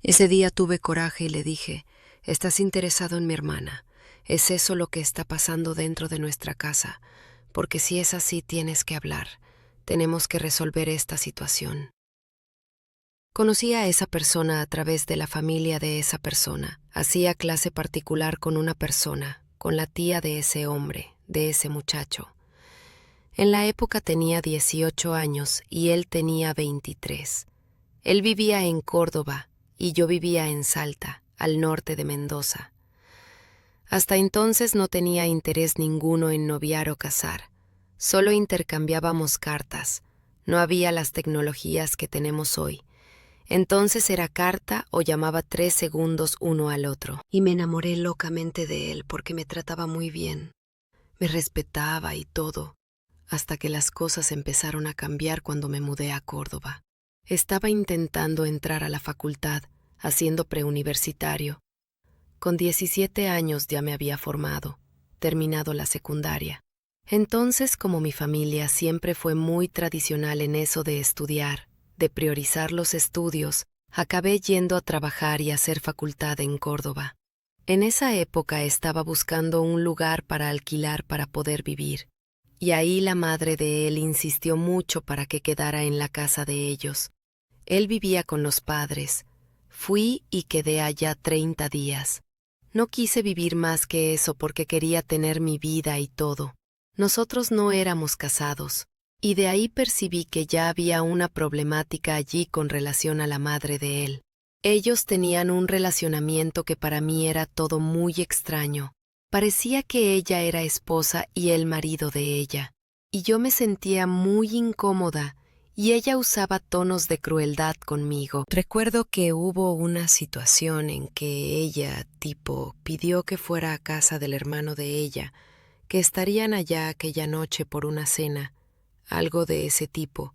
Ese día tuve coraje y le dije, «¿Estás interesado en mi hermana? ¿Es eso lo que está pasando dentro de nuestra casa? Porque si es así, tienes que hablar. Tenemos que resolver esta situación». Conocí a esa persona a través de la familia de esa persona. Hacía clase particular con una persona, con la tía de ese hombre, de ese muchacho. En la época tenía 18 años y él tenía 23. Él vivía en Córdoba y yo vivía en Salta, al norte de Mendoza. Hasta entonces no tenía interés ninguno en noviar o casar. Solo intercambiábamos cartas. No había las tecnologías que tenemos hoy. Entonces era carta o llamaba 3 segundos uno al otro. Y me enamoré locamente de él porque me trataba muy bien. Me respetaba y todo, hasta que las cosas empezaron a cambiar cuando me mudé a Córdoba. Estaba intentando entrar a la facultad, haciendo preuniversitario. Con 17 años ya me había formado, terminado la secundaria. Entonces, como mi familia siempre fue muy tradicional en eso de estudiar, de priorizar los estudios, acabé yendo a trabajar y hacer facultad en Córdoba. En esa época estaba buscando un lugar para alquilar para poder vivir, y ahí la madre de él insistió mucho para que quedara en la casa de ellos. Él vivía con los padres. Fui y quedé allá 30 días. No quise vivir más que eso porque quería tener mi vida y todo. Nosotros no éramos casados, y de ahí percibí que ya había una problemática allí con relación a la madre de él. Ellos tenían un relacionamiento que para mí era todo muy extraño. Parecía que ella era esposa y él marido de ella, y yo me sentía muy incómoda, y ella usaba tonos de crueldad conmigo. Recuerdo que hubo una situación en que ella, pidió que fuera a casa del hermano de ella, que estarían allá aquella noche por una cena, algo de ese tipo.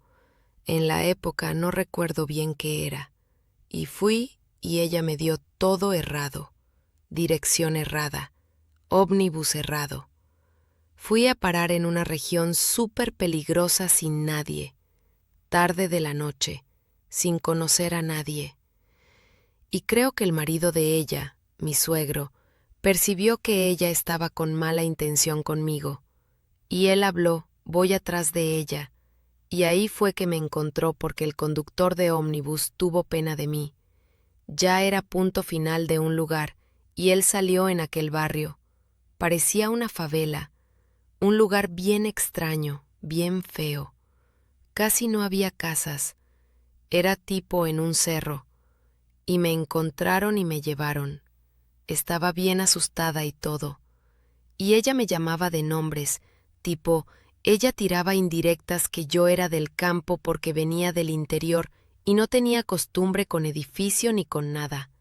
En la época no recuerdo bien qué era. Y fui y ella me dio todo errado, dirección errada, ómnibus errado. Fui a parar en una región súper peligrosa sin nadie, tarde de la noche, sin conocer a nadie. Y creo que el marido de ella, mi suegro, percibió que ella estaba con mala intención conmigo, y él habló, voy atrás de ella, y ahí fue que me encontró porque el conductor de ómnibus tuvo pena de mí. Ya era punto final de un lugar, y él salió en aquel barrio. Parecía una favela, un lugar bien extraño, bien feo. Casi no había casas, era tipo en un cerro, y me encontraron y me llevaron. Estaba bien asustada y todo. Y ella me llamaba de nombres, ella tiraba indirectas que yo era del campo porque venía del interior y no tenía costumbre con edificio ni con nada.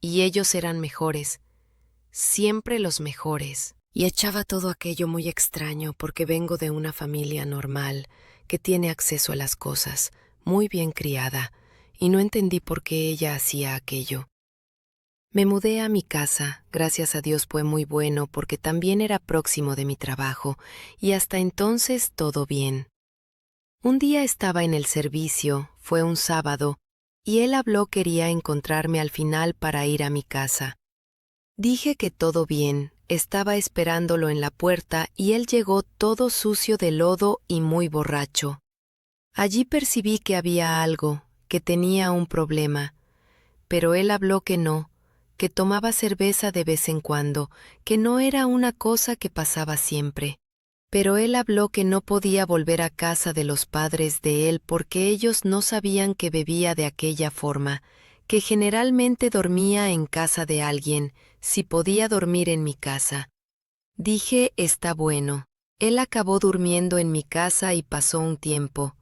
Y ellos eran mejores, siempre los mejores. Y echaba todo aquello muy extraño porque vengo de una familia normal, que tiene acceso a las cosas, muy bien criada, y no entendí por qué ella hacía aquello. Me mudé a mi casa, gracias a Dios fue muy bueno porque también era próximo de mi trabajo, y hasta entonces todo bien. Un día estaba en el servicio, fue un sábado, y él habló quería encontrarme al final para ir a mi casa. Dije que todo bien, estaba esperándolo en la puerta y él llegó todo sucio de lodo y muy borracho. Allí percibí que había algo, que tenía un problema, pero él habló que no, que tomaba cerveza de vez en cuando, que no era una cosa que pasaba siempre. Pero él habló que no podía volver a casa de los padres de él porque ellos no sabían que bebía de aquella forma, que generalmente dormía en casa de alguien, si podía dormir en mi casa. Dije, está bueno. Él acabó durmiendo en mi casa y pasó un tiempo.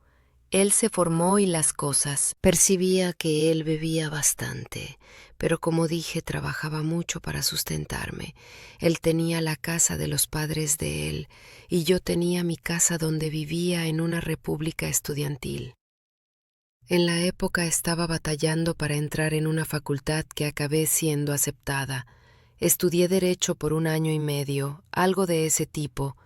Él se formó y las cosas. Percibía que él bebía bastante, pero como dije, trabajaba mucho para sustentarme. Él tenía la casa de los padres de él, y yo tenía mi casa donde vivía en una república estudiantil. En la época estaba batallando para entrar en una facultad que acabé siendo aceptada. Estudié Derecho por 1 año y medio, algo de ese tipo,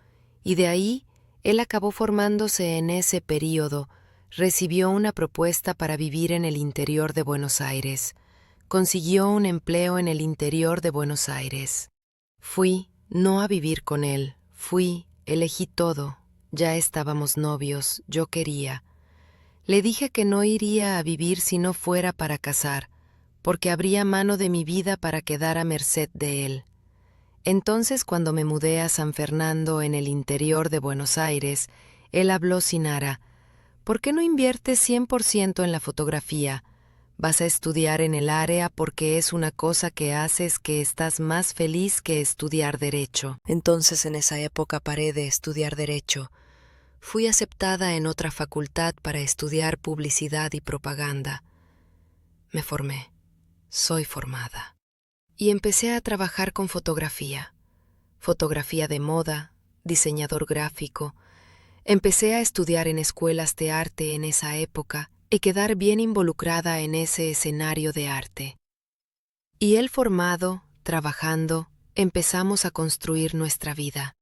y de ahí él acabó formándose en ese período. Recibió una propuesta para vivir en el interior de Buenos Aires. consiguió un empleo en el interior de Buenos Aires. Fui, no a vivir con él, elegí todo. Ya estábamos novios, yo quería. Le dije que no iría a vivir si no fuera para casar, porque habría mano de mi vida para quedar a merced de él. Entonces, cuando me mudé a San Fernando, en el interior de Buenos Aires, él habló sin ara. ¿Por qué no inviertes 100% en la fotografía? Vas a estudiar en el área porque es una cosa que haces que estás más feliz que estudiar derecho. Entonces, en esa época paré de estudiar derecho. Fui aceptada en otra facultad para estudiar publicidad y propaganda. Me formé. Soy formada. Y empecé a trabajar con fotografía de moda, diseñador gráfico. Empecé a estudiar en escuelas de arte en esa época y quedar bien involucrada en ese escenario de arte. Y él formado, trabajando, empezamos a construir nuestra vida.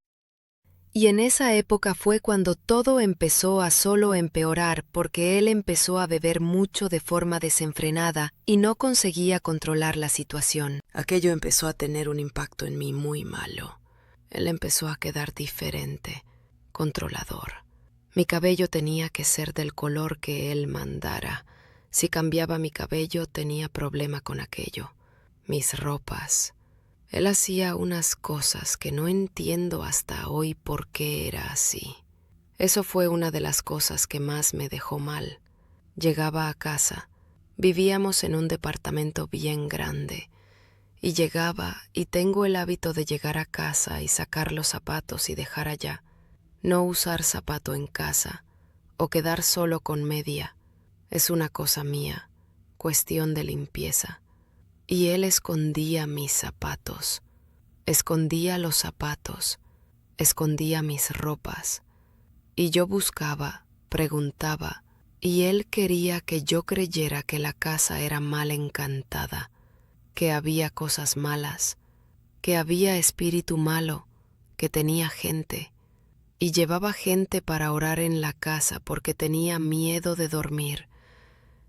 Y en esa época fue cuando todo empezó a solo empeorar porque él empezó a beber mucho de forma desenfrenada y no conseguía controlar la situación. Aquello empezó a tener un impacto en mí muy malo. Él empezó a quedar diferente, controlador. Mi cabello tenía que ser del color que él mandara. Si cambiaba mi cabello tenía problema con aquello. Mis ropas. Él hacía unas cosas que no entiendo hasta hoy por qué era así. Eso fue una de las cosas que más me dejó mal. Llegaba a casa. Vivíamos en un departamento bien grande. Y llegaba, y tengo el hábito de llegar a casa y sacar los zapatos y dejar allá. No usar zapato en casa, o quedar solo con media. Es una cosa mía, cuestión de limpieza. Y él escondía mis zapatos, escondía los zapatos, escondía mis ropas. Y yo buscaba, preguntaba, y él quería que yo creyera que la casa era mal encantada, que había cosas malas, que había espíritu malo, que tenía gente, y llevaba gente para orar en la casa porque tenía miedo de dormir.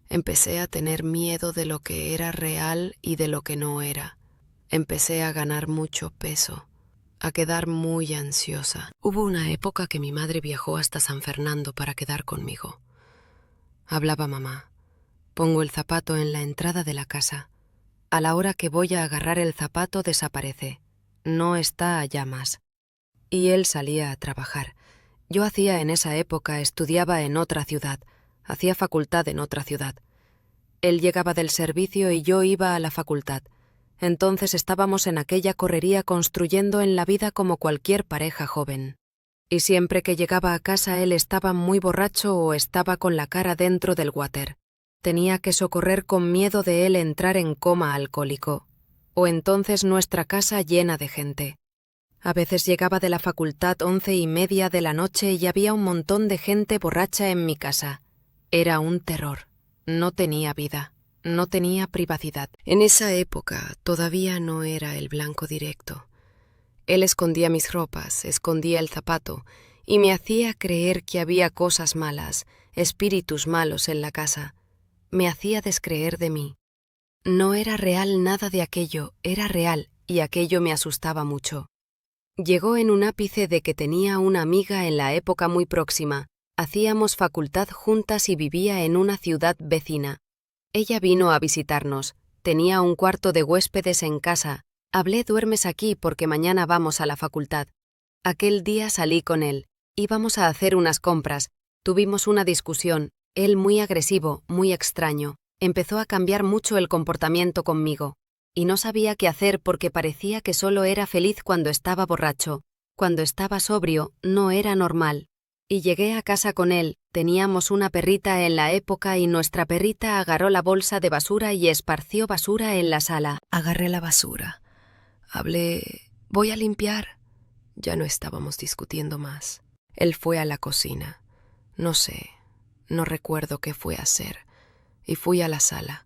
Empecé a tener miedo de lo que era real y de lo que no era. Empecé a ganar mucho peso, a quedar muy ansiosa. Hubo una época que mi madre viajó hasta San Fernando para quedar conmigo. Hablaba mamá. Pongo el zapato en la entrada de la casa. A la hora que voy a agarrar el zapato desaparece. No está allá más. Y él salía a trabajar. Yo en esa época estudiaba en otra ciudad, hacía facultad en otra ciudad. Él llegaba del servicio y yo iba a la facultad. Entonces estábamos en aquella correría construyendo en la vida como cualquier pareja joven. Y siempre que llegaba a casa él estaba muy borracho o estaba con la cara dentro del water. Tenía que socorrer con miedo de él entrar en coma alcohólico. O entonces nuestra casa llena de gente. A veces llegaba de la facultad 11:30 de la noche y había un montón de gente borracha en mi casa. Era un terror. No tenía vida. No tenía privacidad. En esa época todavía no era el blanco directo. Él escondía mis ropas, escondía el zapato y me hacía creer que había cosas malas, espíritus malos en la casa. Me hacía descreer de mí. No era real nada de aquello, era real y aquello me asustaba mucho. Llegó en un ápice de que tenía una amiga en la época muy próxima. Hacíamos facultad juntas y vivía en una ciudad vecina. Ella vino a visitarnos. Tenía un cuarto de huéspedes en casa. Hablé: duermes aquí porque mañana vamos a la facultad. Aquel día salí con él. Íbamos a hacer unas compras. Tuvimos una discusión. Él muy agresivo, muy extraño. Empezó a cambiar mucho el comportamiento conmigo. Y no sabía qué hacer porque parecía que solo era feliz cuando estaba borracho. Cuando estaba sobrio, no era normal. Y llegué a casa con él. Teníamos una perrita en la época y nuestra perrita agarró la bolsa de basura y esparció basura en la sala. Agarré la basura. Hablé: voy a limpiar. Ya no estábamos discutiendo más. Él fue a la cocina. No sé, no recuerdo qué fue a hacer. Y fui a la sala.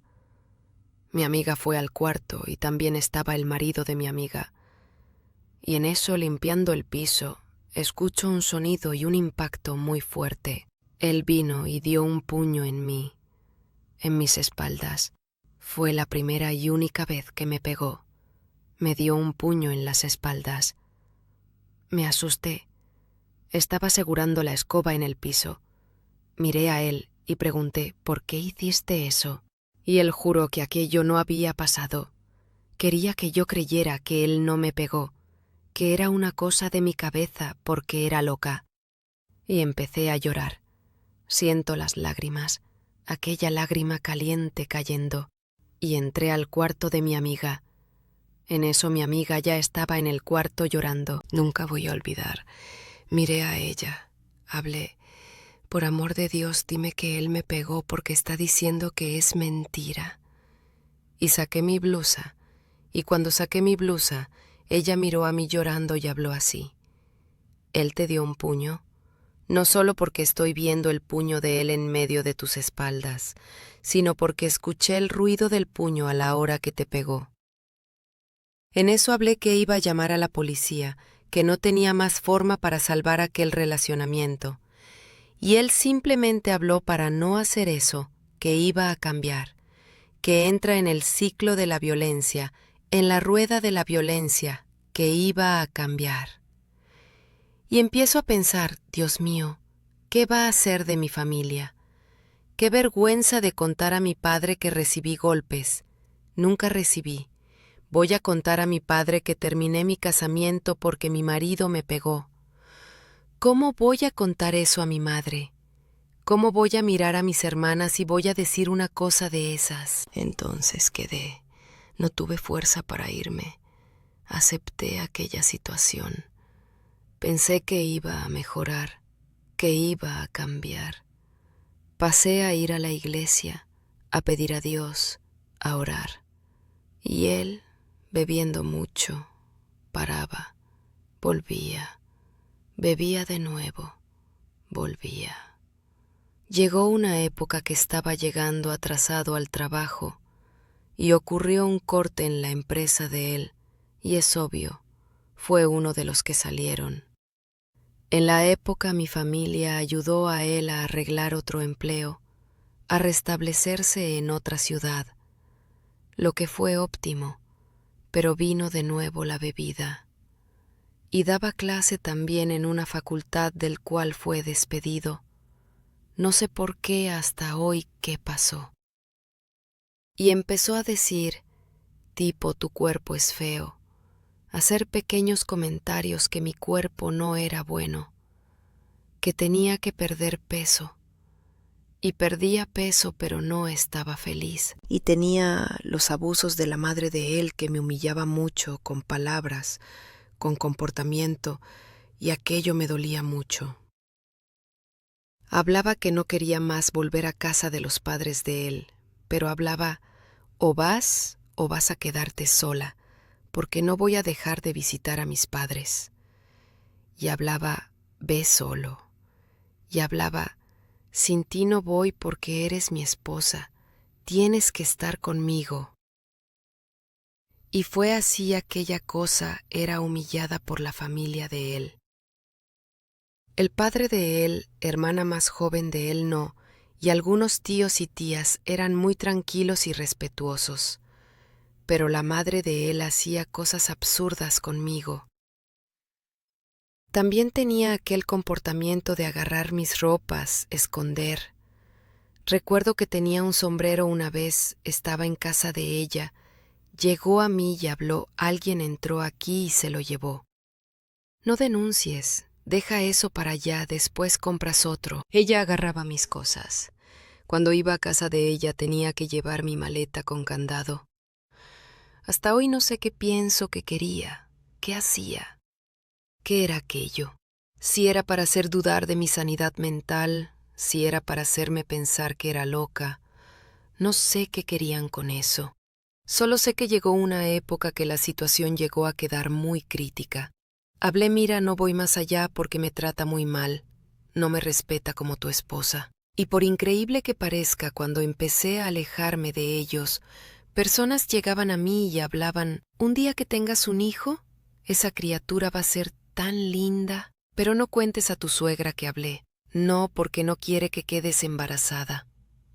Mi amiga fue al cuarto y también estaba el marido de mi amiga. Y en eso, limpiando el piso, escucho un sonido y un impacto muy fuerte. Él vino y dio un puño en mí, en mis espaldas. Fue la primera y única vez que me pegó. Me dio un puño en las espaldas. Me asusté. Estaba asegurando la escoba en el piso. Miré a él y pregunté, ¿por qué hiciste eso? Y él juró que aquello no había pasado. Quería que yo creyera que él no me pegó, que era una cosa de mi cabeza porque era loca. Y empecé a llorar. Siento las lágrimas, aquella lágrima caliente cayendo, y entré al cuarto de mi amiga. En eso mi amiga ya estaba en el cuarto llorando. Nunca voy a olvidar. Miré a ella, hablé. Por amor de Dios, dime que él me pegó porque está diciendo que es mentira. Y saqué mi blusa, y cuando saqué mi blusa, ella miró a mí llorando y habló así. ¿Él te dio un puño? No solo porque estoy viendo el puño de él en medio de tus espaldas, sino porque escuché el ruido del puño a la hora que te pegó. En eso hablé que iba a llamar a la policía, que no tenía más forma para salvar aquel relacionamiento. Y él simplemente habló para no hacer eso, que iba a cambiar, que entra en el ciclo de la violencia, en la rueda de la violencia, que iba a cambiar. Y empiezo a pensar, Dios mío, ¿qué va a hacer de mi familia? Qué vergüenza de contar a mi padre que recibí golpes. Nunca recibí. Voy a contar a mi padre que terminé mi casamiento porque mi marido me pegó. ¿Cómo voy a contar eso a mi madre? ¿Cómo voy a mirar a mis hermanas y voy a decir una cosa de esas? Entonces quedé. No tuve fuerza para irme. Acepté aquella situación. Pensé que iba a mejorar, que iba a cambiar. Pasé a ir a la iglesia, a pedir a Dios, a orar. Y él, bebiendo mucho, paraba, volvía, bebía de nuevo, volvía. Llegó una época que estaba llegando atrasado al trabajo y ocurrió un corte en la empresa de él, y es obvio, fue uno de los que salieron. En la época mi familia ayudó a él a arreglar otro empleo, a restablecerse en otra ciudad, lo que fue óptimo, pero vino de nuevo la bebida. Y daba clase también en una facultad del cual fue despedido. No sé por qué hasta hoy qué pasó. Y empezó a decir, tipo, tu cuerpo es feo, hacer pequeños comentarios que mi cuerpo no era bueno, que tenía que perder peso. Y perdía peso, pero no estaba feliz. Y tenía los abusos de la madre de él que me humillaba mucho con palabras, con comportamiento, y aquello me dolía mucho. Hablaba que no quería más volver a casa de los padres de él, pero hablaba, o vas a quedarte sola, porque no voy a dejar de visitar a mis padres. Y hablaba, ve solo. Y hablaba, sin ti no voy porque eres mi esposa, tienes que estar conmigo. Y fue así aquella cosa era humillada por la familia de él. El padre de él, hermana más joven de él no, y algunos tíos y tías eran muy tranquilos y respetuosos, pero la madre de él hacía cosas absurdas conmigo. También tenía aquel comportamiento de agarrar mis ropas, esconder. Recuerdo que tenía un sombrero una vez, estaba en casa de ella, llegó a mí y habló, alguien entró aquí y se lo llevó. No denuncies, deja eso para allá, después compras otro. Ella agarraba mis cosas. Cuando iba a casa de ella tenía que llevar mi maleta con candado. Hasta hoy no sé qué pienso que quería, qué hacía. ¿Qué era aquello? Si era para hacer dudar de mi sanidad mental, si era para hacerme pensar que era loca, no sé qué querían con eso. Solo sé que llegó una época que la situación llegó a quedar muy crítica. Hablé, mira, no voy más allá porque me trata muy mal, no me respeta como tu esposa. Y por increíble que parezca, cuando empecé a alejarme de ellos, personas llegaban a mí y hablaban, un día que tengas un hijo, esa criatura va a ser tan linda, pero no cuentes a tu suegra que hablé. No, porque no quiere que quedes embarazada.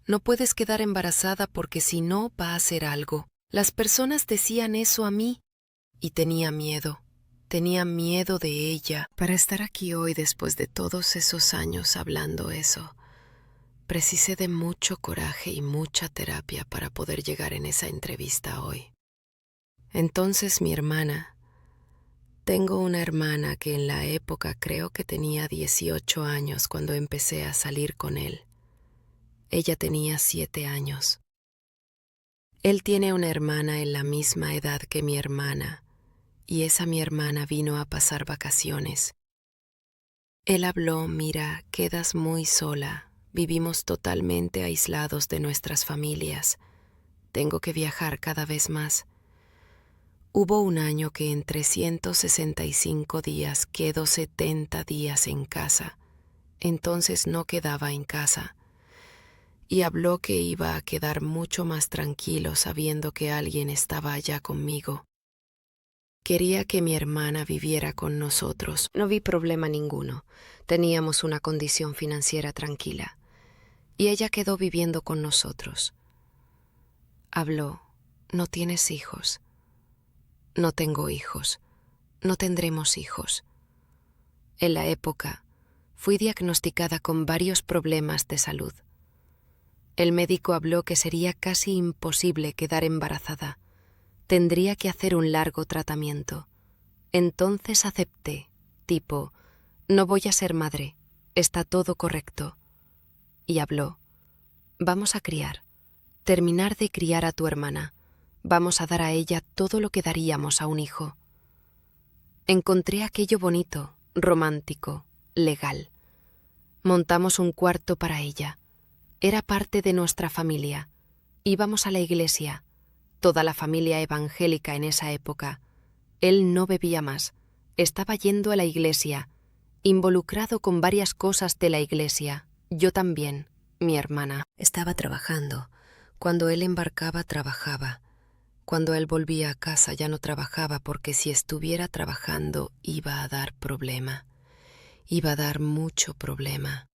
no puedes quedar embarazada porque si no va a hacer algo. Las personas decían eso a mí y tenía miedo de ella. Para estar aquí hoy después de todos esos años hablando eso, precisé de mucho coraje y mucha terapia para poder llegar en esa entrevista hoy. Entonces tengo una hermana que en la época creo que tenía 18 años cuando empecé a salir con él. Ella tenía 7 años. Él tiene una hermana en la misma edad que mi hermana, y esa mi hermana vino a pasar vacaciones. Él habló, mira, quedas muy sola, vivimos totalmente aislados de nuestras familias. Tengo que viajar cada vez más. Hubo un año que en 365 días quedo 70 días en casa, entonces no quedaba en casa. Y habló que iba a quedar mucho más tranquilo sabiendo que alguien estaba allá conmigo. Quería que mi hermana viviera con nosotros. No vi problema ninguno. Teníamos una condición financiera tranquila. Y ella quedó viviendo con nosotros. Habló, no tienes hijos. No tengo hijos. No tendremos hijos. En la época, fui diagnosticada con varios problemas de salud. El médico habló que sería casi imposible quedar embarazada. Tendría que hacer un largo tratamiento. Entonces acepté, tipo, no voy a ser madre, está todo correcto. Y habló, vamos a criar, terminar de criar a tu hermana, vamos a dar a ella todo lo que daríamos a un hijo. Encontré aquello bonito, romántico, legal. Montamos un cuarto para ella. Era parte de nuestra familia. Íbamos a la iglesia. Toda la familia evangélica en esa época. Él no bebía más. Estaba yendo a la iglesia, involucrado con varias cosas de la iglesia. Yo también, mi hermana. Estaba trabajando. Cuando él embarcaba, trabajaba. Cuando él volvía a casa ya no trabajaba porque si estuviera trabajando iba a dar problema. Iba a dar mucho problema.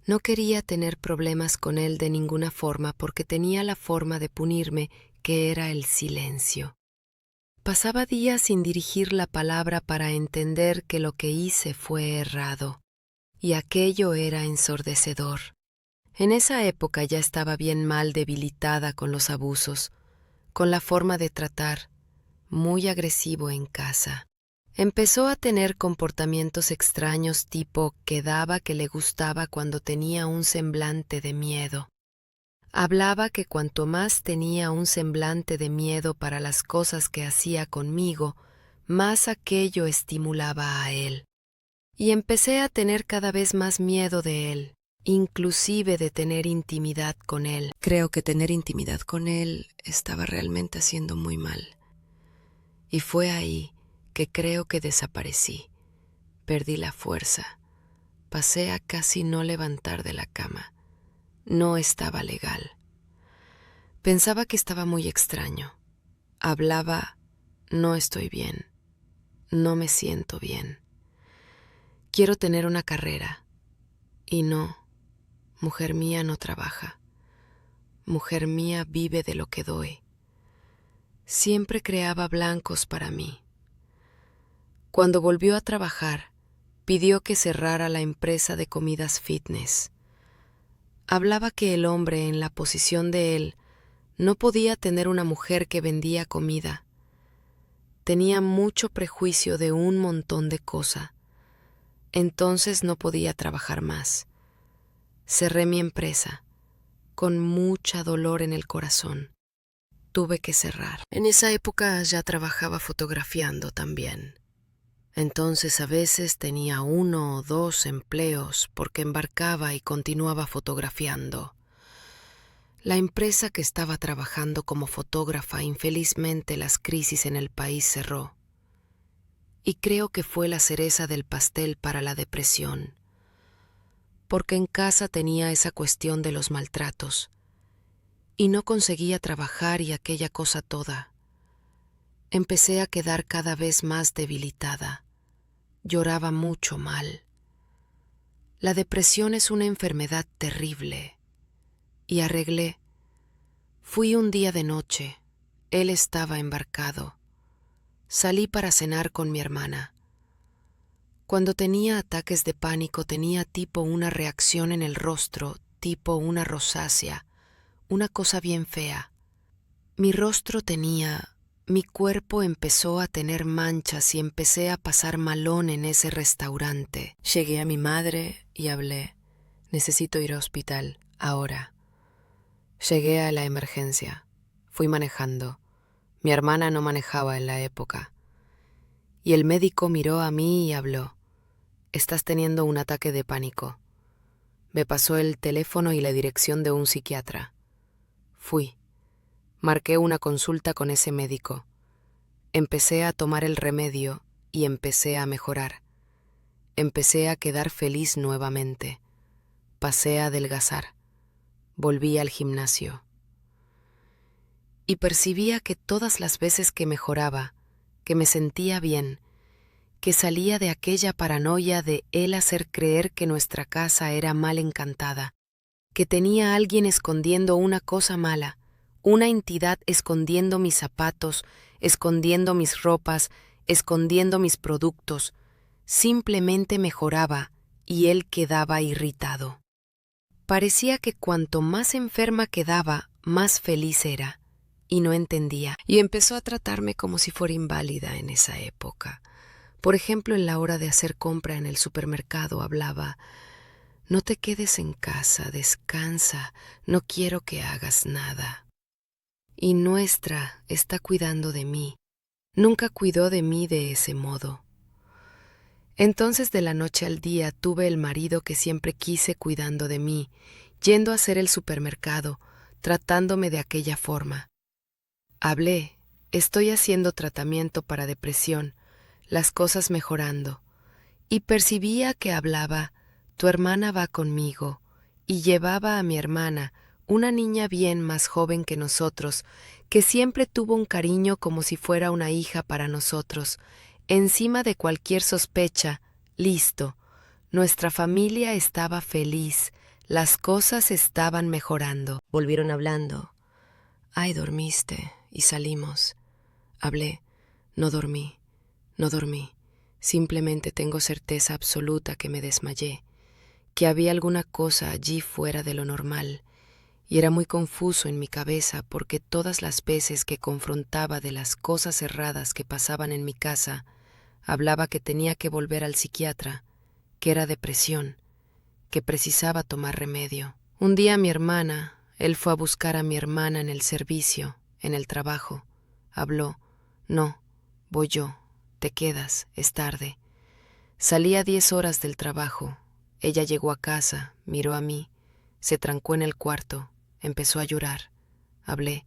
No quería tener problemas con él de ninguna forma porque tenía la forma de punirme, que era el silencio. Pasaba días sin dirigir la palabra para entender que lo que hice fue errado, y aquello era ensordecedor. En esa época ya estaba bien mal debilitada con los abusos, con la forma de tratar, muy agresivo en casa. Empezó a tener comportamientos extraños tipo que daba que le gustaba cuando tenía un semblante de miedo. Hablaba que cuanto más tenía un semblante de miedo para las cosas que hacía conmigo, más aquello estimulaba a él. Y empecé a tener cada vez más miedo de él, inclusive de tener intimidad con él. Creo que tener intimidad con él estaba realmente haciendo muy mal. Y fue ahí que creo que desaparecí. Perdí la fuerza. Pasé a casi no levantar de la cama. No estaba legal. Pensaba que estaba muy extraño. Hablaba, no estoy bien. No me siento bien. Quiero tener una carrera. Y no, mujer mía no trabaja. Mujer mía vive de lo que doy. Siempre creaba blancos para mí. Cuando volvió a trabajar, pidió que cerrara la empresa de comidas fitness. Hablaba que el hombre en la posición de él no podía tener una mujer que vendía comida. Tenía mucho prejuicio de un montón de cosas. Entonces no podía trabajar más. Cerré mi empresa, con mucha dolor en el corazón. Tuve que cerrar. En esa época ya trabajaba fotografiando también. Entonces a veces tenía 1 o 2 empleos porque embarcaba y continuaba fotografiando. La empresa que estaba trabajando como fotógrafa, infelizmente las crisis en el país cerró. Y creo que fue la cereza del pastel para la depresión, porque en casa tenía esa cuestión de los maltratos y no conseguía trabajar y aquella cosa toda. Empecé a quedar cada vez más debilitada. Lloraba mucho mal. La depresión es una enfermedad terrible. y arreglé. Fui un día de noche. Él estaba embarcado. Salí para cenar con mi hermana. Cuando tenía ataques de pánico tenía tipo una reacción en el rostro, tipo una rosácea, una cosa bien fea. Mi cuerpo empezó a tener manchas y empecé a pasar malón en ese restaurante. Llegué a mi madre y hablé. Necesito ir al hospital, ahora. Llegué a la emergencia. Fui manejando. Mi hermana no manejaba en la época. Y el médico miró a mí y habló. Estás teniendo un ataque de pánico. Me pasó el teléfono y la dirección de un psiquiatra. Fui. Marqué una consulta con ese médico. Empecé a tomar el remedio y empecé a mejorar. Empecé a quedar feliz nuevamente. Pasé a adelgazar. Volví al gimnasio. Y percibía que todas las veces que mejoraba, que me sentía bien, que salía de aquella paranoia de él hacer creer que nuestra casa era mal encantada, que tenía alguien escondiendo una cosa mala, una entidad escondiendo mis zapatos, escondiendo mis ropas, escondiendo mis productos, simplemente mejoraba y él quedaba irritado. Parecía que cuanto más enferma quedaba, más feliz era, y no entendía, y empezó a tratarme como si fuera inválida en esa época. Por ejemplo, en la hora de hacer compra en el supermercado hablaba: no te quedes en casa, descansa, no quiero que hagas nada. Y nuestra está cuidando de mí. Nunca cuidó de mí de ese modo. Entonces de la noche al día tuve el marido que siempre quise cuidando de mí, yendo a hacer el supermercado, tratándome de aquella forma. Hablé, estoy haciendo tratamiento para depresión, las cosas mejorando, y percibía que hablaba, tu hermana va conmigo, y llevaba a mi hermana, una niña bien más joven que nosotros, que siempre tuvo un cariño como si fuera una hija para nosotros, encima de cualquier sospecha, listo. Nuestra familia estaba feliz, las cosas estaban mejorando. Volvieron hablando. Ay, dormiste, y salimos. Hablé. No dormí. Simplemente tengo certeza absoluta que me desmayé, que había alguna cosa allí fuera de lo normal, y era muy confuso en mi cabeza porque todas las veces que confrontaba de las cosas erradas que pasaban en mi casa, hablaba que tenía que volver al psiquiatra, que era depresión, que precisaba tomar remedio. Un día él fue a buscar a mi hermana en el servicio, en el trabajo. Habló. No, voy yo. Te quedas, es tarde. Salí a 10 horas del trabajo. Ella llegó a casa, miró a mí, se trancó en el cuarto, empezó a llorar. Hablé.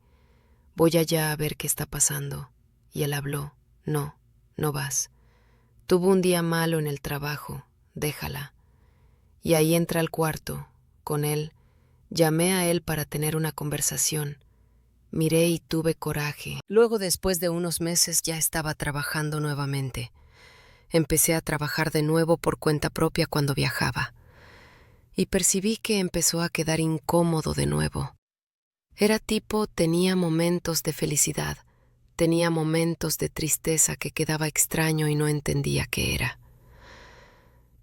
Voy allá a ver qué está pasando. Y él habló. No, no vas. Tuvo un día malo en el trabajo, déjala. Y ahí entra al cuarto, con él. Llamé a él para tener una conversación. Miré y tuve coraje. Luego, después de unos meses, ya estaba trabajando nuevamente. Empecé a trabajar de nuevo por cuenta propia cuando viajaba. Y percibí que empezó a quedar incómodo de nuevo. Tenía momentos de felicidad, tenía momentos de tristeza que quedaba extraño y no entendía qué era.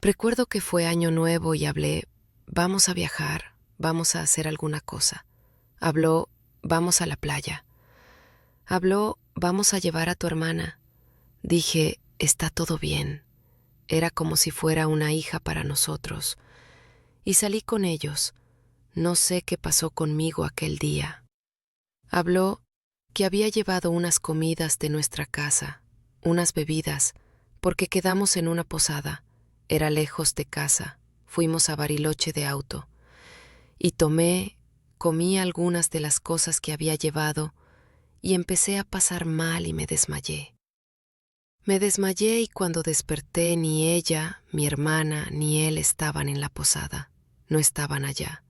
Recuerdo que fue Año Nuevo y hablé, vamos a viajar, vamos a hacer alguna cosa. Habló, vamos a la playa. Habló, vamos a llevar a tu hermana. Dije, está todo bien. Era como si fuera una hija para nosotros. Y salí con ellos. No sé qué pasó conmigo aquel día. Habló que había llevado unas comidas de nuestra casa, unas bebidas, porque quedamos en una posada. Era lejos de casa. Fuimos a Bariloche de auto. Y comí algunas de las cosas que había llevado y empecé a pasar mal y me desmayé. Me desmayé y cuando desperté ni ella, mi hermana, ni él estaban en la posada. No estaban allá.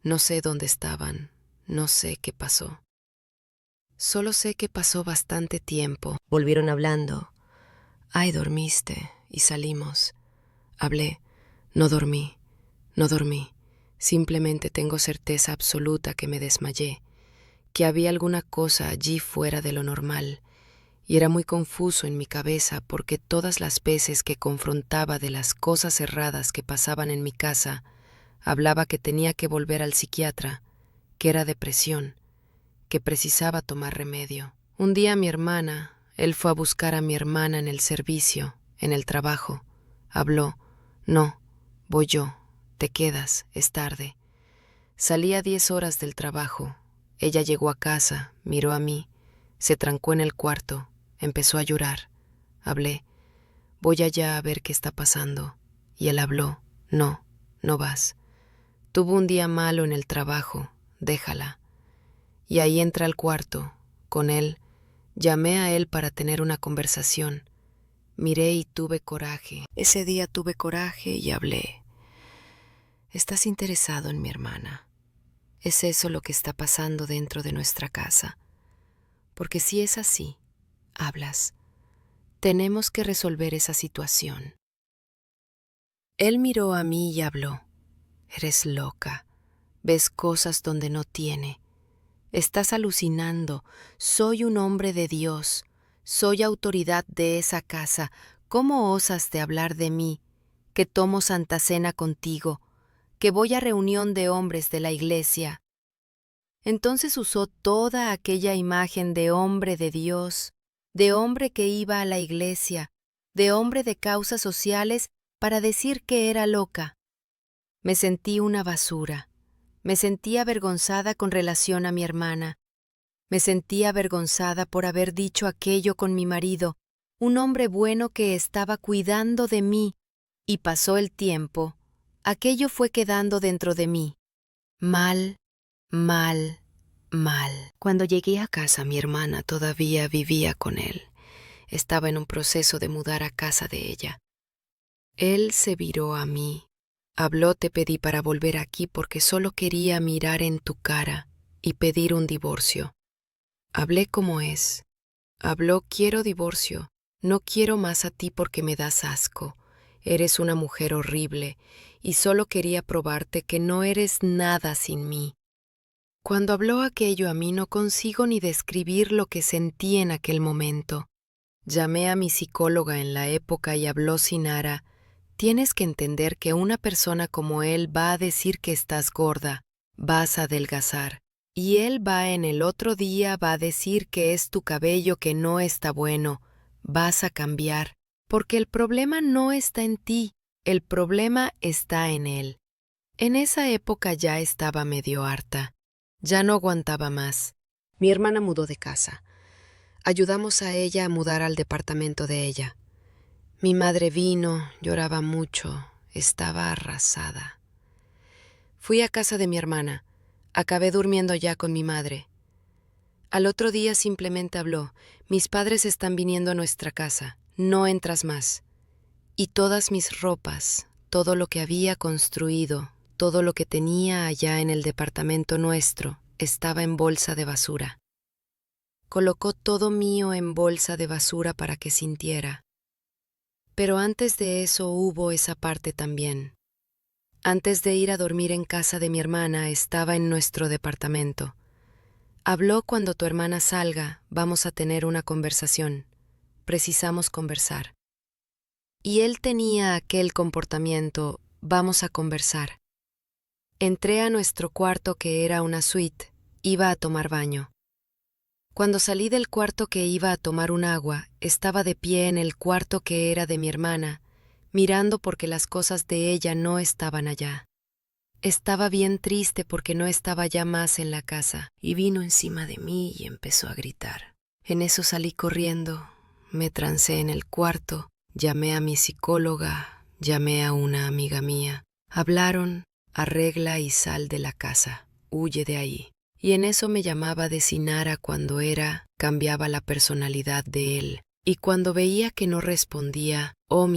No sé dónde estaban, no sé qué pasó. Solo sé que pasó bastante tiempo. Volvieron hablando. Ay, dormiste, y salimos. Hablé. No dormí. Simplemente tengo certeza absoluta que me desmayé, que había alguna cosa allí fuera de lo normal, y era muy confuso en mi cabeza porque todas las veces que confrontaba de las cosas erradas que pasaban en mi casa, hablaba que tenía que volver al psiquiatra, que era depresión, que precisaba tomar remedio. Un día él fue a buscar a mi hermana en el servicio, en el trabajo. Habló: no, voy yo, te quedas, es tarde. Salí a 10 horas del trabajo. Ella llegó a casa, miró a mí, se trancó en el cuarto, empezó a llorar. Hablé: voy allá a ver qué está pasando. Y él habló: no, no vas. Tuvo un día malo en el trabajo, déjala. Y ahí entra al cuarto, con él. Llamé a él para tener una conversación. Miré y tuve coraje. Ese día tuve coraje y hablé: ¿estás interesado en mi hermana? ¿Es eso lo que está pasando dentro de nuestra casa? Porque si es así, hablas. Tenemos que resolver esa situación. Él miró a mí y habló: eres loca. Ves cosas donde no tiene. Estás alucinando. Soy un hombre de Dios. Soy autoridad de esa casa. ¿Cómo osas de hablar de mí? Que tomo Santa Cena contigo, que voy a reunión de hombres de la iglesia. Entonces usó toda aquella imagen de hombre de Dios, de hombre que iba a la iglesia, de hombre de causas sociales para decir que era loca. Me sentí una basura. Me sentí avergonzada con relación a mi hermana. Me sentí avergonzada por haber dicho aquello con mi marido, un hombre bueno que estaba cuidando de mí, y pasó el tiempo. Aquello fue quedando dentro de mí. Mal, mal, mal. Cuando llegué a casa, mi hermana todavía vivía con él. Estaba en un proceso de mudar a casa de ella. Él se viró a mí. Habló: te pedí para volver aquí porque solo quería mirar en tu cara y pedir un divorcio. Hablé como es. Habló: quiero divorcio. No quiero más a ti porque me das asco. Eres una mujer horrible y solo quería probarte que no eres nada sin mí. Cuando habló aquello a mí no consigo ni describir lo que sentí en aquel momento. Llamé a mi psicóloga en la época y habló Sinara: tienes que entender que una persona como él va a decir que estás gorda, vas a adelgazar. Y él va en el otro día va a decir que es tu cabello que no está bueno, vas a cambiar. Porque el problema no está en ti, el problema está en él. En esa época ya estaba medio harta. Ya no aguantaba más. Mi hermana mudó de casa. Ayudamos a ella a mudar al departamento de ella. Mi madre vino, lloraba mucho, estaba arrasada. Fui a casa de mi hermana. Acabé durmiendo ya con mi madre. Al otro día simplemente habló: mis padres están viniendo a nuestra casa, no entras más. Y todas mis ropas, todo lo que había construido, todo lo que tenía allá en el departamento nuestro, estaba en bolsa de basura. Colocó todo mío en bolsa de basura para que sintiera. Pero antes de eso hubo esa parte también. Antes de ir a dormir en casa de mi hermana, estaba en nuestro departamento. Habló: cuando tu hermana salga, vamos a tener una conversación. Precisamos conversar. Y él tenía aquel comportamiento: vamos a conversar. Entré a nuestro cuarto, que era una suite, iba a tomar baño. Cuando salí del cuarto que iba a tomar un agua, estaba de pie en el cuarto que era de mi hermana, mirando porque las cosas de ella no estaban allá. Estaba bien triste porque no estaba ya más en la casa, y vino encima de mí y empezó a gritar. En eso salí corriendo, me trancé en el cuarto, llamé a mi psicóloga, llamé a una amiga mía. Hablaron: arregla y sal de la casa, huye de ahí. Y en eso me llamaba de Sinara cuando cambiaba la personalidad de él. Y cuando veía que no respondía: oh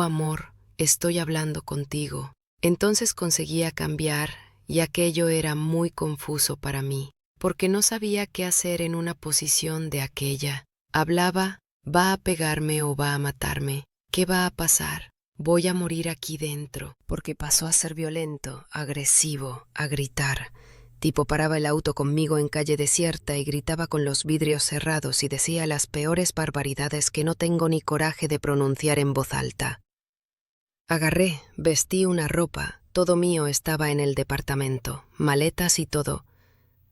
amor, estoy hablando contigo. Entonces conseguía cambiar, y aquello era muy confuso para mí, porque no sabía qué hacer en una posición de aquella. Hablaba: ¿va a pegarme o va a matarme? ¿Qué va a pasar? Voy a morir aquí dentro, porque pasó a ser violento, agresivo, a gritar. Tipo paraba el auto conmigo en calle desierta y gritaba con los vidrios cerrados y decía las peores barbaridades que no tengo ni coraje de pronunciar en voz alta. Agarré, vestí una ropa, todo mío estaba en el departamento, maletas y todo.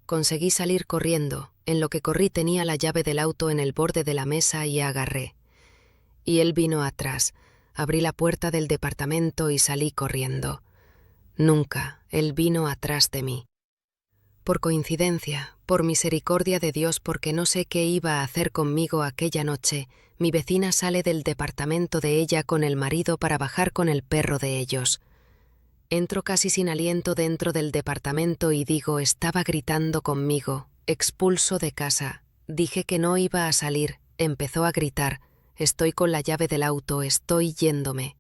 Conseguí salir corriendo, en lo que corrí tenía la llave del auto en el borde de la mesa y agarré. Y él vino atrás, abrí la puerta del departamento y salí corriendo. Nunca, él vino atrás de mí. Por coincidencia, por misericordia de Dios, porque no sé qué iba a hacer conmigo aquella noche, mi vecina sale del departamento de ella con el marido para bajar con el perro de ellos. Entro casi sin aliento dentro del departamento y digo, estaba gritando conmigo, expulso de casa. Dije que no iba a salir, empezó a gritar, estoy con la llave del auto, estoy yéndome.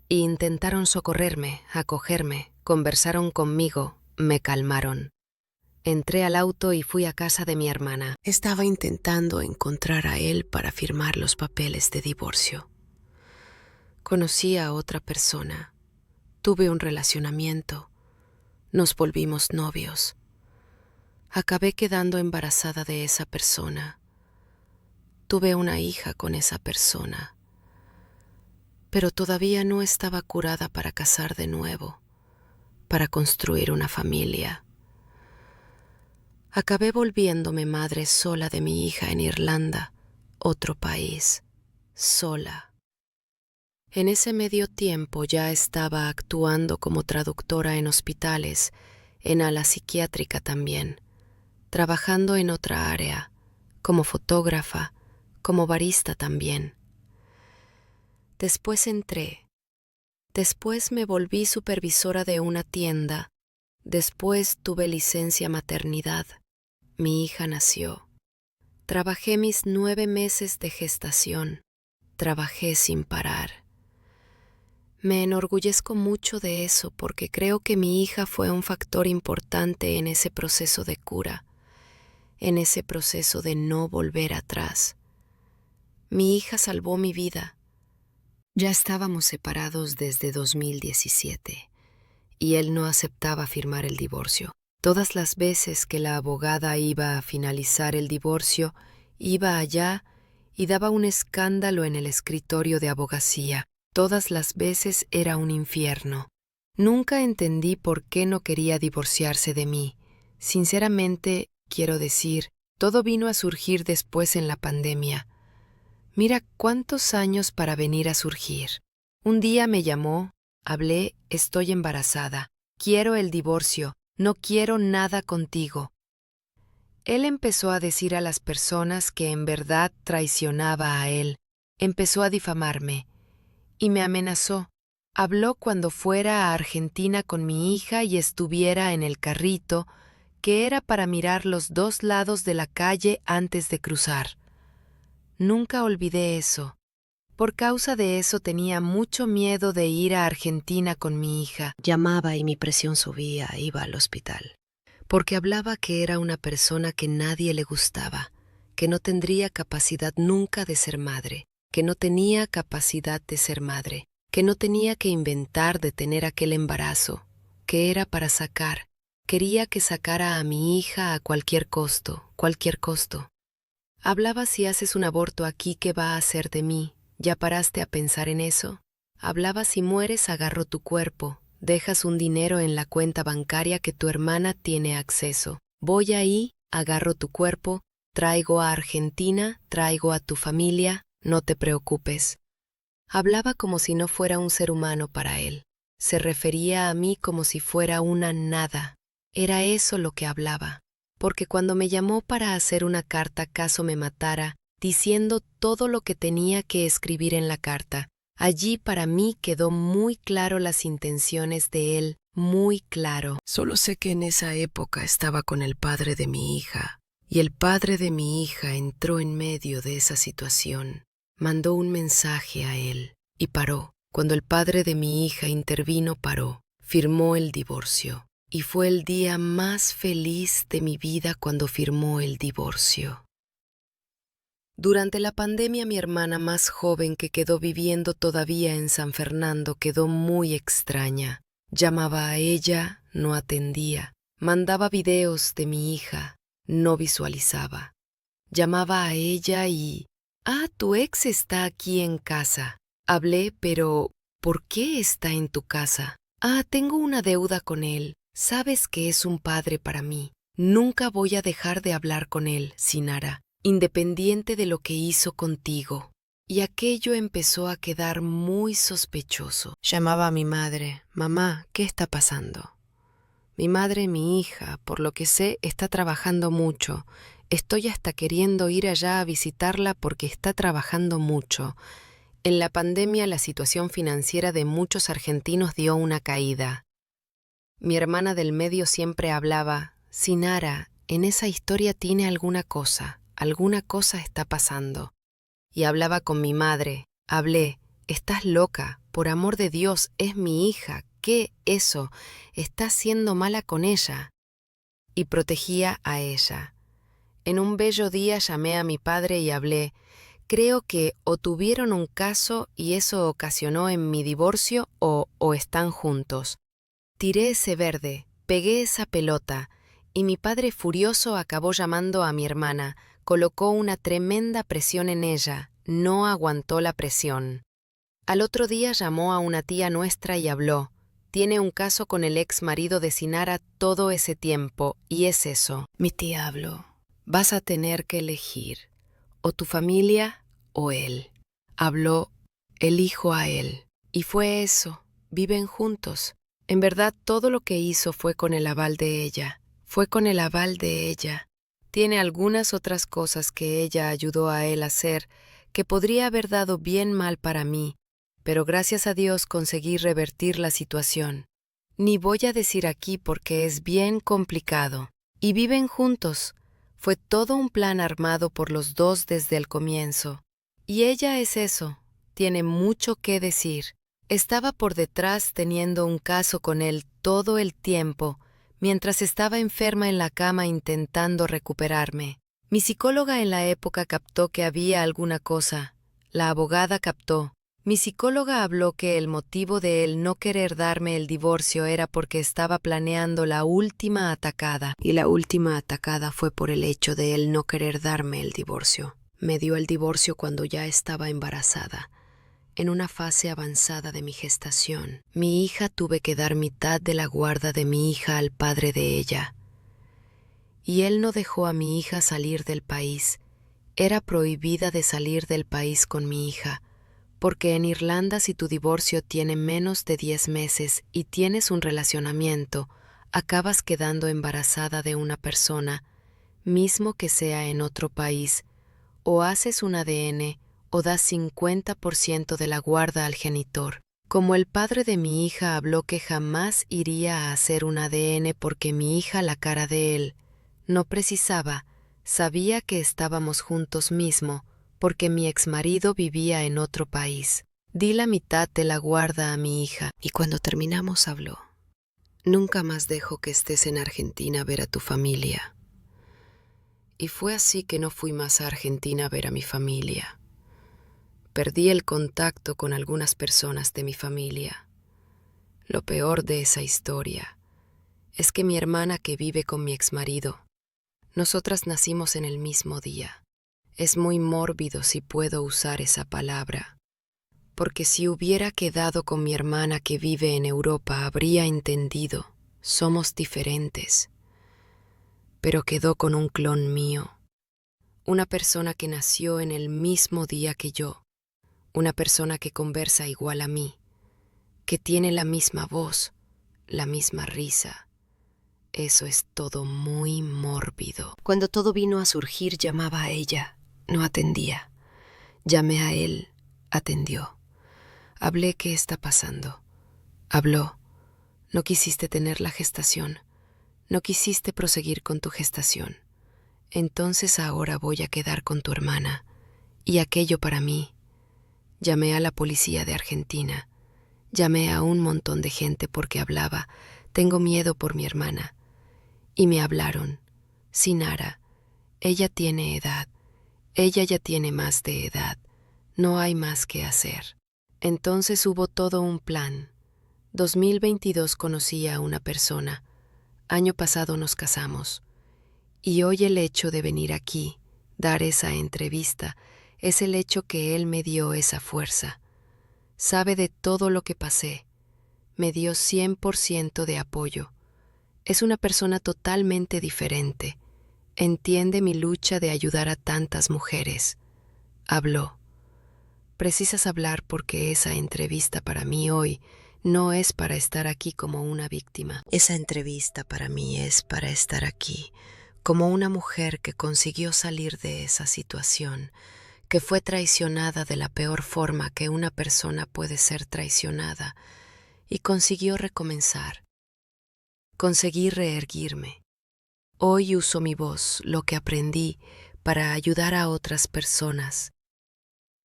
Y intentaron socorrerme, acogerme, conversaron conmigo, me calmaron. Entré al auto y fui a casa de mi hermana. Estaba intentando encontrar a él para firmar los papeles de divorcio. Conocí a otra persona. Tuve un relacionamiento. Nos volvimos novios. Acabé quedando embarazada de esa persona. Tuve una hija con esa persona. Pero todavía no estaba curada para casar de nuevo, para construir una familia. Acabé volviéndome madre sola de mi hija en Irlanda, otro país, sola. En ese medio tiempo ya estaba actuando como traductora en hospitales, en ala psiquiátrica también, trabajando en otra área, como fotógrafa, como barista también. Después me volví supervisora de una tienda, después tuve licencia maternidad, mi hija nació. Trabajé mis 9 meses de gestación, trabajé sin parar. Me enorgullezco mucho de eso porque creo que mi hija fue un factor importante en ese proceso de cura, en ese proceso de no volver atrás. Mi hija salvó mi vida. Ya estábamos separados desde 2017 y él no aceptaba firmar el divorcio. Todas las veces que la abogada iba a finalizar el divorcio, iba allá y daba un escándalo en el escritorio de abogacía. Todas las veces era un infierno. Nunca entendí por qué no quería divorciarse de mí. Sinceramente, quiero decir, todo vino a surgir después en la pandemia. Mira cuántos años para venir a surgir. Un día me llamó, hablé, estoy embarazada, quiero el divorcio, no quiero nada contigo. Él empezó a decir a las personas que en verdad traicionaba a él, empezó a difamarme. Y me amenazó. Habló cuando fuera a Argentina con mi hija y estuviera en el carrito, que era para mirar los 2 lados de la calle antes de cruzar. Nunca olvidé eso. Por causa de eso tenía mucho miedo de ir a Argentina con mi hija. Llamaba y mi presión subía, iba al hospital. Porque hablaba que era una persona que nadie le gustaba, que no tendría capacidad nunca de ser madre, que no tenía capacidad de ser madre, que no tenía que inventar de tener aquel embarazo, que era para sacar. Quería que sacara a mi hija a cualquier costo, cualquier costo. Hablaba si haces un aborto aquí, ¿qué va a hacer de mí? ¿Ya paraste a pensar en eso? Hablaba si mueres, agarro tu cuerpo, dejas un dinero en la cuenta bancaria que tu hermana tiene acceso. Voy ahí, agarro tu cuerpo, traigo a Argentina, traigo a tu familia, no te preocupes. Hablaba como si no fuera un ser humano para él. Se refería a mí como si fuera una nada. Era eso lo que hablaba. Porque cuando me llamó para hacer una carta caso me matara, diciendo todo lo que tenía que escribir en la carta, allí para mí quedó muy claro las intenciones de él, muy claro. Solo sé que en esa época estaba con el padre de mi hija, y el padre de mi hija entró en medio de esa situación. Mandó un mensaje a él, y paró. Cuando el padre de mi hija intervino, paró. Firmó el divorcio. Y fue el día más feliz de mi vida cuando firmó el divorcio. Durante la pandemia, mi hermana más joven, que quedó viviendo todavía en San Fernando, quedó muy extraña. Llamaba a ella, no atendía. Mandaba videos de mi hija, no visualizaba. Llamaba a ella y... Ah, tu ex está aquí en casa. Hablé, pero ¿por qué está en tu casa? Ah, tengo una deuda con él. Sabes que es un padre para mí. Nunca voy a dejar de hablar con él, Sinara, independiente de lo que hizo contigo. Y aquello empezó a quedar muy sospechoso. Llamaba a mi madre. Mamá, ¿qué está pasando? Mi madre, mi hija, por lo que sé, está trabajando mucho. Estoy hasta queriendo ir allá a visitarla porque está trabajando mucho. En la pandemia, la situación financiera de muchos argentinos dio una caída. Mi hermana del medio siempre hablaba: Sinara, en esa historia tiene alguna cosa está pasando. Y hablaba con mi madre. Hablé: estás loca, por amor de Dios, es mi hija, ¿qué eso? Estás siendo mala con ella. Y protegía a ella. En un bello día llamé a mi padre y hablé. Creo que o tuvieron un caso y eso ocasionó en mi divorcio o están juntos. Tiré ese verde, pegué esa pelota, y mi padre furioso acabó llamando a mi hermana, colocó una tremenda presión en ella, no aguantó la presión. Al otro día llamó a una tía nuestra y habló. Tiene un caso con el ex marido de Sinara todo ese tiempo, y es eso. Mi tía habló. Vas a tener que elegir, o tu familia o él. Habló, elijo a él. Y fue eso, viven juntos. En verdad, todo lo que hizo fue con el aval de ella. Fue con el aval de ella. Tiene algunas otras cosas que ella ayudó a él a hacer que podría haber dado bien mal para mí, pero gracias a Dios conseguí revertir la situación. Ni voy a decir aquí porque es bien complicado. Y viven juntos. Fue todo un plan armado por los dos desde el comienzo. Y ella es eso. Tiene mucho que decir. Estaba por detrás teniendo un caso con él todo el tiempo, mientras estaba enferma en la cama intentando recuperarme. Mi psicóloga en la época captó que había alguna cosa. La abogada captó. Mi psicóloga habló que el motivo de él no querer darme el divorcio era porque estaba planeando la última atacada. Y la última atacada fue por el hecho de él no querer darme el divorcio. Me dio el divorcio cuando ya estaba embarazada. En una fase avanzada de mi gestación, mi hija tuve que dar mitad de la guarda de mi hija al padre de ella. Y él no dejó a mi hija salir del país. Era prohibida de salir del país con mi hija, porque en Irlanda si tu divorcio tiene menos de 10 meses y tienes un relacionamiento, acabas quedando embarazada de una persona, mismo que sea en otro país, o haces un ADN o das 50% de la guarda al genitor. Como el padre de mi hija habló que jamás iría a hacer un ADN porque mi hija, la cara de él, no precisaba, sabía que estábamos juntos mismo, porque mi exmarido vivía en otro país. Di la mitad de la guarda a mi hija y cuando terminamos habló. Nunca más dejo que estés en Argentina a ver a tu familia. Y fue así que no fui más a Argentina a ver a mi familia. Perdí el contacto con algunas personas de mi familia. Lo peor de esa historia es que mi hermana que vive con mi exmarido, nosotras nacimos en el mismo día. Es muy mórbido si puedo usar esa palabra, porque si hubiera quedado con mi hermana que vive en Europa habría entendido, somos diferentes. Pero quedó con un clon mío, una persona que nació en el mismo día que yo, una persona que conversa igual a mí, que tiene la misma voz, la misma risa. Eso es todo muy mórbido. Cuando todo vino a surgir llamaba a ella, no atendía. Llamé a él, atendió. Hablé: ¿qué está pasando? Habló: no quisiste tener la gestación, no quisiste proseguir con tu gestación. Entonces ahora voy a quedar con tu hermana. Y aquello para mí. Llamé a la policía de Argentina. Llamé a un montón de gente porque hablaba: tengo miedo por mi hermana. Y me hablaron: Sinara, ella tiene edad. Ella ya tiene más de edad, no hay más que hacer. Entonces hubo todo un plan. 2022 conocí a una persona, año pasado nos casamos, y hoy el hecho de venir aquí, dar esa entrevista, es el hecho que él me dio esa fuerza. Sabe de todo lo que pasé, me dio 100% de apoyo. Es una persona totalmente diferente. Entiende mi lucha de ayudar a tantas mujeres. Habló. Precisas hablar porque esa entrevista para mí hoy no es para estar aquí como una víctima. Esa entrevista para mí es para estar aquí como una mujer que consiguió salir de esa situación, que fue traicionada de la peor forma que una persona puede ser traicionada y consiguió recomenzar. Conseguí reerguirme. Hoy uso mi voz, lo que aprendí, para ayudar a otras personas.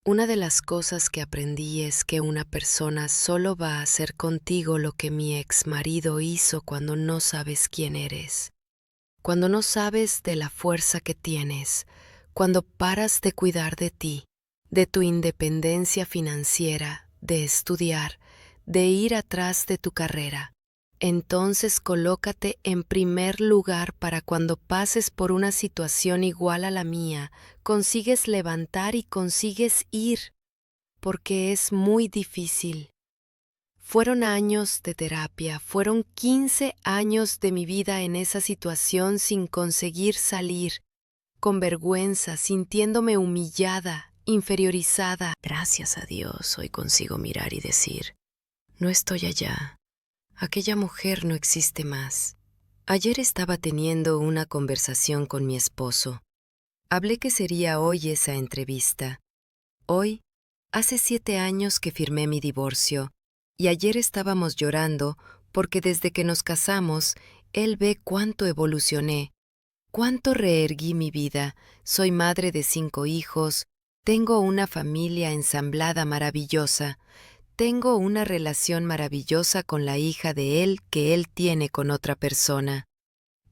Una de las cosas que aprendí es que una persona solo va a hacer contigo lo que mi ex marido hizo cuando no sabes quién eres, cuando no sabes de la fuerza que tienes, cuando paras de cuidar de ti, de tu independencia financiera, de estudiar, de ir atrás de tu carrera. Entonces colócate en primer lugar para cuando pases por una situación igual a la mía, consigues levantar y consigues ir, porque es muy difícil. Fueron años de terapia, fueron 15 años de mi vida en esa situación sin conseguir salir, con vergüenza, sintiéndome humillada, inferiorizada. Gracias a Dios hoy consigo mirar y decir, no estoy allá. Aquella mujer no existe más. Ayer estaba teniendo una conversación con mi esposo. Hablé que sería hoy esa entrevista. Hoy, hace 7 años que firmé mi divorcio, y ayer estábamos llorando porque desde que nos casamos, él ve cuánto evolucioné, cuánto reerguí mi vida. Soy madre de 5 hijos, tengo una familia ensamblada maravillosa. Tengo una relación maravillosa con la hija de él que él tiene con otra persona.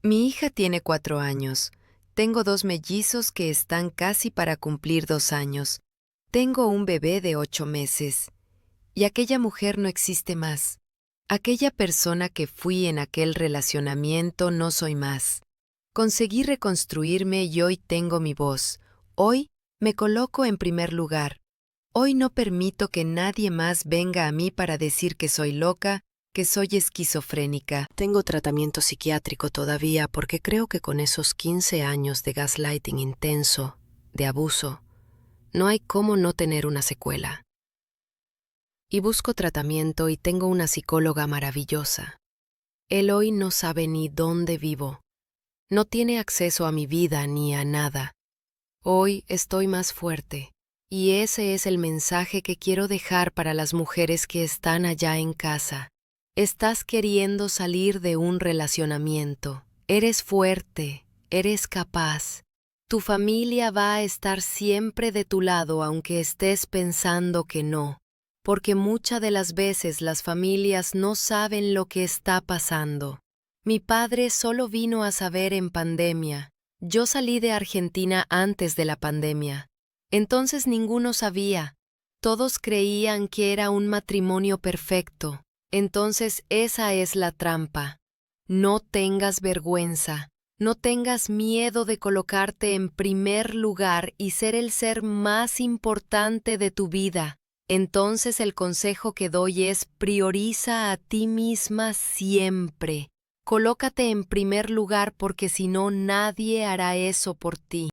Mi hija tiene 4 años. Tengo 2 mellizos que están casi para cumplir 2 años. Tengo un bebé de 8 meses. Y aquella mujer no existe más. Aquella persona que fui en aquel relacionamiento no soy más. Conseguí reconstruirme y hoy tengo mi voz. Hoy me coloco en primer lugar. Hoy no permito que nadie más venga a mí para decir que soy loca, que soy esquizofrénica. Tengo tratamiento psiquiátrico todavía porque creo que con esos 15 años de gaslighting intenso, de abuso, no hay cómo no tener una secuela. Y busco tratamiento y tengo una psicóloga maravillosa. Él hoy no sabe ni dónde vivo. No tiene acceso a mi vida ni a nada. Hoy estoy más fuerte. Y ese es el mensaje que quiero dejar para las mujeres que están allá en casa. Estás queriendo salir de un relacionamiento. Eres fuerte, eres capaz. Tu familia va a estar siempre de tu lado aunque estés pensando que no. Porque muchas de las veces las familias no saben lo que está pasando. Mi padre solo vino a saber en pandemia. Yo salí de Argentina antes de la pandemia. Entonces ninguno sabía. Todos creían que era un matrimonio perfecto. Entonces esa es la trampa. No tengas vergüenza. No tengas miedo de colocarte en primer lugar y ser el ser más importante de tu vida. Entonces el consejo que doy es prioriza a ti misma siempre. Colócate en primer lugar porque si no nadie hará eso por ti.